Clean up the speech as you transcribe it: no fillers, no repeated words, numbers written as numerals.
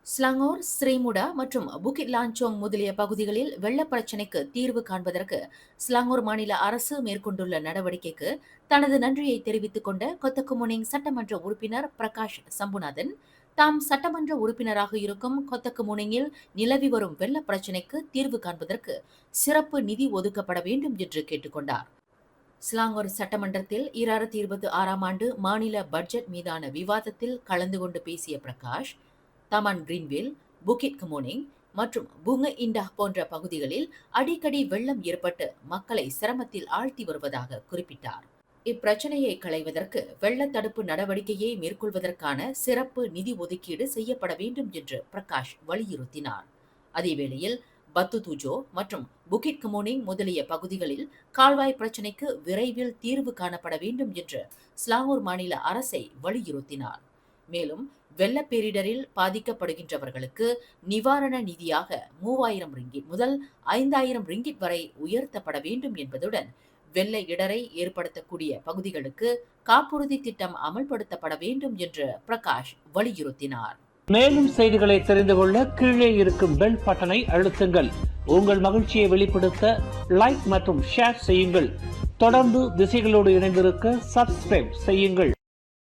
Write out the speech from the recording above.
ஸ்லாங்கூர், ஸ்ரீமுடா மற்றும் புகிட் லாஞ்சோங் முதலிய பகுதிகளில் வெள்ள பிரச்சினைக்கு தீர்வு காண்பதற்கு ஸ்லாங்கூர் மாநில அரசு மேற்கொண்டுள்ள நடவடிக்கைக்கு தனது நன்றியை தெரிவித்துக் கொண்ட கொத்தகுமுனிங் சட்டமன்ற உறுப்பினர் பிரகாஷ் சம்புநாதன், தாம் சட்டமன்ற உறுப்பினராக இருக்கும் கொத்தகுமுனிங்கில் நிலவி வரும் வெள்ள பிரச்சினைக்கு தீர்வு காண்பதற்கு சிறப்பு நிதி ஒதுக்கப்பட வேண்டும் என்று கேட்டுக் கொண்டார். ஸ்லாங்கூர் சட்டமன்றத்தில் 2026ஆம் ஆண்டு மாநில பட்ஜெட் மீதான விவாதத்தில் கலந்து கொண்டு பேசிய பிரகாஷ், தமான் கிரீன்வில், புகிட் கமோனிங் மற்றும் புங்க இண்டாஹ் போன்ற பகுதிகளில் அடிக்கடி வெள்ளம் ஏற்பட்டு மக்களை சிரமத்தில் ஆழ்த்தி வருவதாக குறிப்பிட்டார். இப்பிரச்சனையை களைவதற்கு வெள்ள தடுப்பு நடவடிக்கையை மேற்கொள்வதற்கான சிறப்பு நிதி ஒதுக்கீடு செய்யப்பட வேண்டும் என்று பிரகாஷ் வலியுறுத்தினார். அதேவேளையில் பத்துதுஜோ மற்றும் புகிட் கமோனிங் முதலிய பகுதிகளில் கால்வாய் பிரச்சினைக்கு விரைவில் தீர்வு காணப்பட வேண்டும் என்று ஸ்லாங்கூர் மாநில அரசை வலியுறுத்தினார். மேலும் வெள்ள பேரிடரில் பாதிக்கப்படுகின்றவர்களுக்கு நிவாரண நிதியாக 3000 ரிங்கிட் முதல் 5000 ரிங்கிட் வரை உயர்த்தப்பட வேண்டும் என்பதுடன் வெள்ள இடரை ஏற்படுத்தக்கூடிய பகுதிகளுக்கு காப்புறுதி திட்டம் அமல்படுத்தப்பட வேண்டும் என்று பிரகாஷ் வலியுறுத்தினார். மேலும் செய்திகளை தெரிந்து கொள்ள கீழே இருக்கும் பெல் பட்டனை அழுத்துங்கள். உங்கள் மகிழ்ச்சியை வெளிப்படுத்த லைக் மற்றும் ஷேர் செய்யுங்கள். தொடர்ந்து திசைகளோடு இணைந்திருக்க சப்ஸ்கிரைப் செய்யுங்கள்.